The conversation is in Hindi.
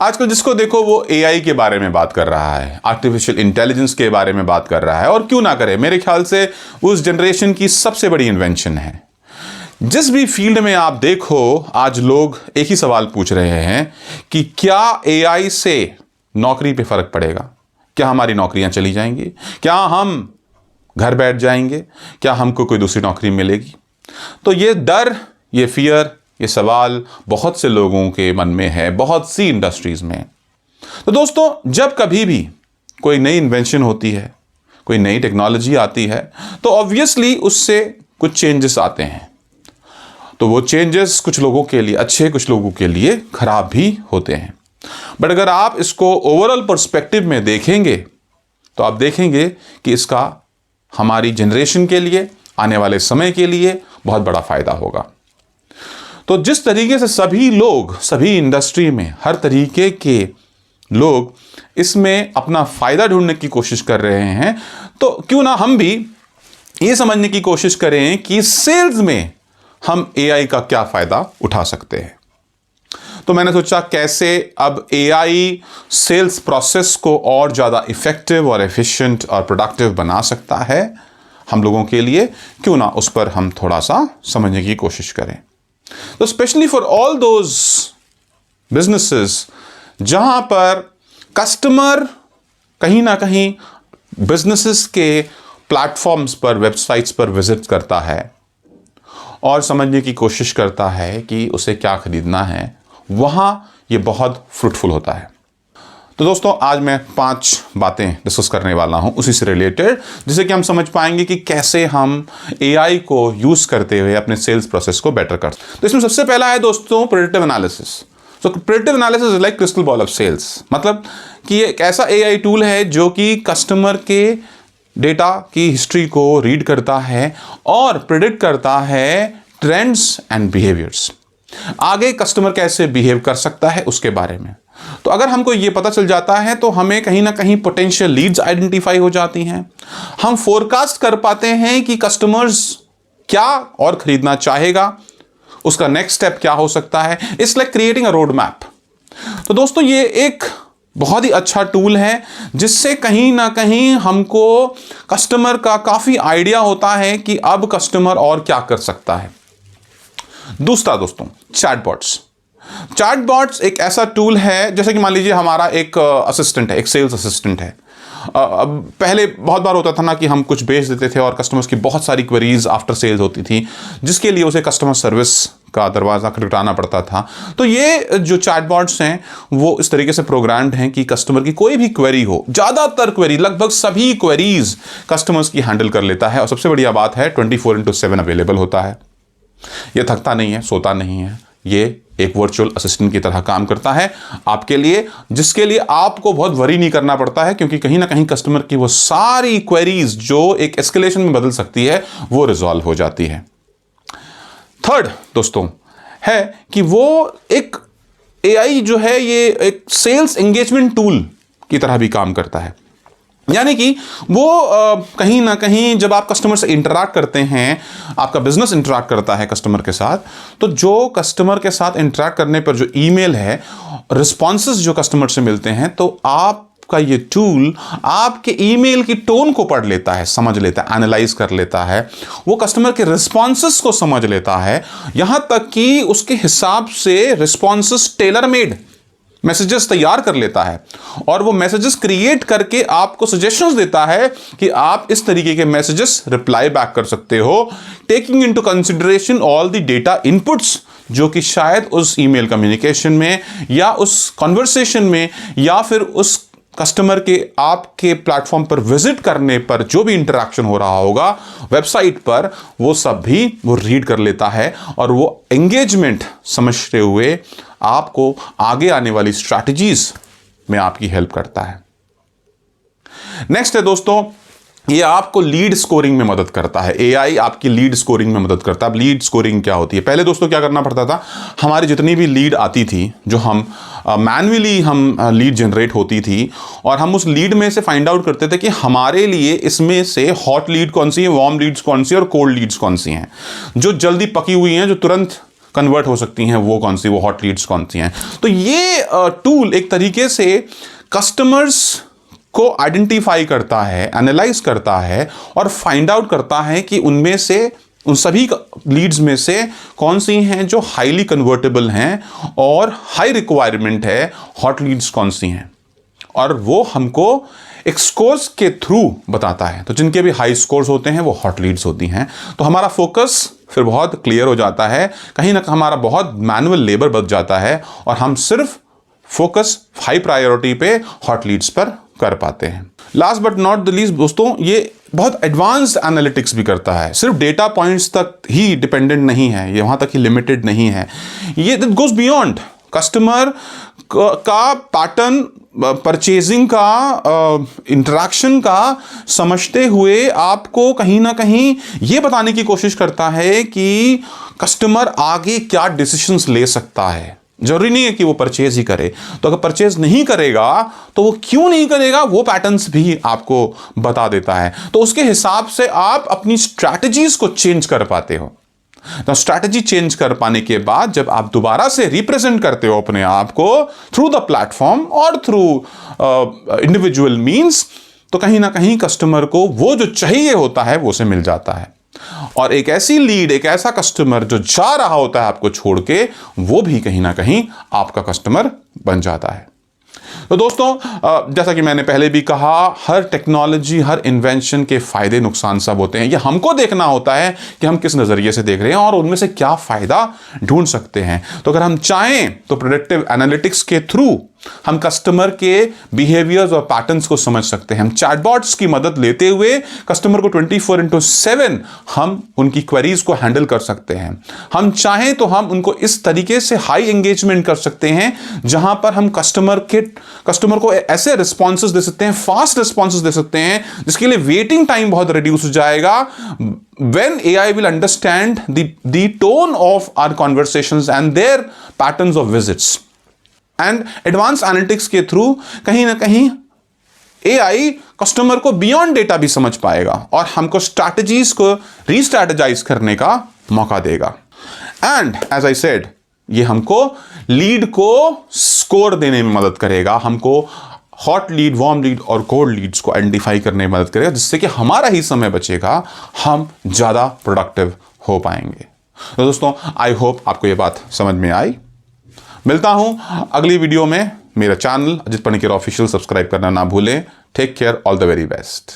आजकल जिसको देखो वो एआई के बारे में बात कर रहा है, आर्टिफिशियल इंटेलिजेंस के बारे में बात कर रहा है, और क्यों ना करे, मेरे ख्याल से उस जनरेशन की सबसे बड़ी इन्वेंशन है। जिस भी फील्ड में आप देखो, आज लोग एक ही सवाल पूछ रहे हैं कि क्या एआई से नौकरी पे फर्क पड़ेगा? क्या हमारी नौकरियां चली जाएंगी? क्या हम घर बैठ जाएंगे? क्या हमको कोई दूसरी नौकरी मिलेगी? तो ये डर, ये फियर, ये सवाल बहुत से लोगों के मन में है, बहुत सी इंडस्ट्रीज में। तो दोस्तों, जब कभी भी कोई नई इन्वेंशन होती है, कोई नई टेक्नोलॉजी आती है, तो ऑब्वियसली उससे कुछ चेंजेस आते हैं। तो वो चेंजेस कुछ लोगों के लिए अच्छे, कुछ लोगों के लिए खराब भी होते हैं। बट अगर आप इसको ओवरऑल पर्सपेक्टिव में देखेंगे तो आप देखेंगे कि इसका हमारी जनरेशन के लिए, आने वाले समय के लिए बहुत बड़ा फायदा होगा। तो जिस तरीके से सभी लोग, सभी इंडस्ट्री में हर तरीके के लोग इसमें अपना फायदा ढूंढने की कोशिश कर रहे हैं, तो क्यों ना हम भी ये समझने की कोशिश करें कि सेल्स में हम एआई का क्या फायदा उठा सकते हैं। तो मैंने सोचा कैसे अब एआई सेल्स प्रोसेस को और ज़्यादा इफेक्टिव और एफिशिएंट और प्रोडक्टिव बना सकता है हम लोगों के लिए, क्यों ना उस पर हम थोड़ा सा समझने की कोशिश करें। तो specially for all those businesses जहां पर कस्टमर कहीं ना कहीं बिजनेसेस के प्लेटफॉर्म्स पर, वेबसाइट्स पर विजिट करता है और समझने की कोशिश करता है कि उसे क्या खरीदना है, वहां ये बहुत फ्रूटफुल होता है। तो दोस्तों, आज मैं 5 बातें डिस्कस करने वाला हूं उसी से रिलेटेड, जिससे कि हम समझ पाएंगे कि कैसे हम एआई को यूज करते हुए अपने सेल्स प्रोसेस को बेटर कर सकते हैं। तो इसमें सबसे पहला है दोस्तों predictive analysis. So predictive analysis is like crystal ball of sales. मतलब कि ये एक ऐसा एआई टूल है जो कि कस्टमर के डेटा की हिस्ट्री को रीड करता है और प्रिडिक्ट करता है ट्रेंड्स एंड बिहेवियर्स, आगे कस्टमर कैसे बिहेव कर सकता है उसके बारे में। तो अगर हमको ये पता चल जाता है तो हमें कहीं ना कहीं पोटेंशियल लीड्स आइडेंटिफाई हो जाती हैं, हम फोरकास्ट कर पाते हैं कि कस्टमर्स क्या और खरीदना चाहेगा, उसका नेक्स्ट स्टेप क्या हो सकता है। It's like creating a road map. तो दोस्तों, ये एक बहुत ही अच्छा टूल है जिससे कहीं ना कहीं हमको कस्टमर का काफी आइडिया होता है कि अब कस्टमर और क्या कर सकता है। दूसरा दोस्तों, चैटबॉट्स। चैटबॉट्स एक ऐसा टूल है, जैसे कि मान लीजिए हमारा एक असिस्टेंट है, एक सेल्स असिस्टेंट है। अब पहले बहुत बार होता था ना कि हम कुछ बेच देते थे और कस्टमर्स की बहुत सारी क्वेरीज आफ्टर सेल्स होती थी, जिसके लिए उसे कस्टमर सर्विस का दरवाज़ा खटखटाना पड़ता था। तो ये जो चैटबॉट्स हैं वो इस तरीके से प्रोग्राम्ड हैं कि कस्टमर की कोई भी क्वेरी हो, ज़्यादातर क्वेरी, लगभग सभी क्वेरीज कस्टमर्स की हैंडल कर लेता है। और सबसे बढ़िया बात है 24/7 अवेलेबल होता है। ये थकता नहीं है, सोता नहीं है, ये एक वर्चुअल असिस्टेंट की तरह काम करता है आपके लिए, जिसके लिए आपको बहुत वरी नहीं करना पड़ता है, क्योंकि कहीं ना कहीं कस्टमर की वो सारी क्वेरीज जो एक एस्केलेशन में बदल सकती है वो रिजॉल्व हो जाती है। थर्ड दोस्तों है कि वो एक एआई जो है ये एक सेल्स एंगेजमेंट टूल की तरह भी काम करता है। यानी कि वो कहीं ना कहीं जब आप कस्टमर से इंटरैक्ट करते हैं, आपका बिजनेस इंटरैक्ट करता है कस्टमर के साथ, तो जो कस्टमर के साथ इंटरैक्ट करने पर जो ईमेल है, रिस्पॉन्सेज जो कस्टमर से मिलते हैं, तो आपका ये टूल आपके ईमेल की टोन को पढ़ लेता है, समझ लेता है, एनालाइज कर लेता है, वो कस्टमर के रिस्पॉन्सेज को समझ लेता है, यहां तक कि उसके हिसाब से रिस्पॉन्सेज टेलर मेड मैसेजेस तैयार कर लेता है और वो मैसेजेस क्रिएट करके आपको सजेशंस देता है कि आप इस तरीके के मैसेजेस रिप्लाई बैक कर सकते हो, taking into consideration all the data inputs जो कि शायद उस ईमेल कम्युनिकेशन में या उस कॉन्वर्सेशन में या फिर उस कस्टमर के आपके प्लेटफॉर्म पर विजिट करने पर जो भी इंटरेक्शन हो रहा होगा वेबसाइट पर, वो सब भी वो रीड कर लेता है और वो एंगेजमेंट समझते हुए आपको आगे आने वाली स्ट्रैटेजीज में आपकी हेल्प करता है। नेक्स्ट है दोस्तों, ये आपको लीड स्कोरिंग में मदद करता है। एआई आपकी लीड स्कोरिंग में मदद करता है। अब लीड स्कोरिंग क्या होती है? पहले दोस्तों क्या करना पड़ता था, हमारी जितनी भी लीड आती थी, जो हम मैन्युअली हम लीड जनरेट होती थी, और हम उस लीड में से फाइंड आउट करते थे कि हमारे लिए इसमें से हॉट लीड कौन सी है, वार्म लीड्स कौन सी है और कोल्ड लीड्स कौन सी हैं, जो जल्दी पकी हुई हैं, जो तुरंत कन्वर्ट हो सकती हैं वो कौन सी, वो हॉट लीड्स कौन सी हैं। तो ये टूल एक तरीके से कस्टमर्स को आइडेंटिफाई करता है, एनालाइज करता है और फाइंड आउट करता है कि उनमें से, उन सभी लीड्स में से कौन सी हैं जो हाईली कन्वर्टेबल हैं और हाई रिक्वायरमेंट है, हॉट लीड्स कौन सी हैं, और वो हमको एक स्कोर्स के थ्रू बताता है। तो जिनके भी हाई स्कोर्स होते हैं वो हॉट लीड्स होती हैं। तो हमारा फोकस फिर बहुत क्लियर हो जाता है, कहीं ना हमारा बहुत मैनुअल लेबर बच जाता है और हम सिर्फ फोकस हाई प्रायोरिटी पे हॉट लीड्स पर कर पाते हैं। Last but not the least दोस्तों, ये बहुत एडवांस्ड एनालिटिक्स भी करता है, सिर्फ डेटा पॉइंट्स तक ही डिपेंडेंट नहीं है, ये वहां तक ही लिमिटेड नहीं है, ये इट गोज बियॉन्ड। कस्टमर का पैटर्न, परचेजिंग का, इंटरेक्शन का समझते हुए आपको कहीं ना कहीं ये बताने की कोशिश करता है कि कस्टमर आगे क्या डिसीजंस ले सकता है। जरूरी नहीं है कि वो परचेज ही करे, तो अगर परचेज नहीं करेगा तो वो क्यों नहीं करेगा, वो पैटर्न्स भी आपको बता देता है। तो उसके हिसाब से आप अपनी स्ट्रैटेजीज को चेंज कर पाते हो। तो स्ट्रैटेजी चेंज कर पाने के बाद जब आप दोबारा से रिप्रेजेंट करते हो अपने आप को थ्रू द प्लेटफॉर्म और थ्रू इंडिविजुअल मींस, तो कहीं ना कहीं कस्टमर को वो जो चाहिए होता है वो उसे मिल जाता है। और एक ऐसी लीड, एक ऐसा कस्टमर जो जा रहा होता है आपको छोड़ के, वो भी कहीं ना कहीं आपका कस्टमर बन जाता है। तो दोस्तों, जैसा कि मैंने पहले भी कहा, हर टेक्नोलॉजी, हर इन्वेंशन के फायदे नुकसान सब होते हैं। ये हमको देखना होता है कि हम किस नजरिए से देख रहे हैं और उनमें से क्या फायदा ढूंढ सकते हैं। तो अगर हम चाहें तो प्रेडिक्टिव एनालिटिक्स के थ्रू हम कस्टमर के बिहेवियर्स और पैटर्न्स को समझ सकते हैं। हम चैटबॉट्स की मदद लेते हुए कस्टमर को 24/7 हम उनकी क्वेरीज को हैंडल कर सकते हैं। हम चाहें तो हम उनको इस तरीके से हाई एंगेजमेंट कर सकते हैं जहां पर हम कस्टमर को ऐसे रिस्पॉन्सेज दे सकते हैं, फास्ट रिस्पॉन्सेज दे सकते हैं, जिसके लिए वेटिंग टाइम बहुत रिड्यूस हो जाएगा। When AI will understand the tone of our conversations and their patterns of visits. And advance analytics के थ्रू कहीं ना कहीं AI कस्टमर को बियॉन्ड डेटा भी समझ पाएगा और हमको स्ट्रैटेजीज को रीस्ट्रैटेजाइज करने का मौका देगा। एंड एज आई सेड, ये हमको लीड को स्कोर देने में मदद करेगा, हमको हॉट लीड, वार्म लीड और कोल्ड लीड्स को आइडेंटिफाई करने में मदद करेगा, जिससे कि हमारा ही समय बचेगा, हम ज्यादा प्रोडक्टिव हो पाएंगे। तो दोस्तों, आई होप आपको ये बात समझ में आई। मिलता हूं अगली वीडियो में। मेरा channel Ajit Panikar official subscribe करना ना भूलें। Take care, all the very best.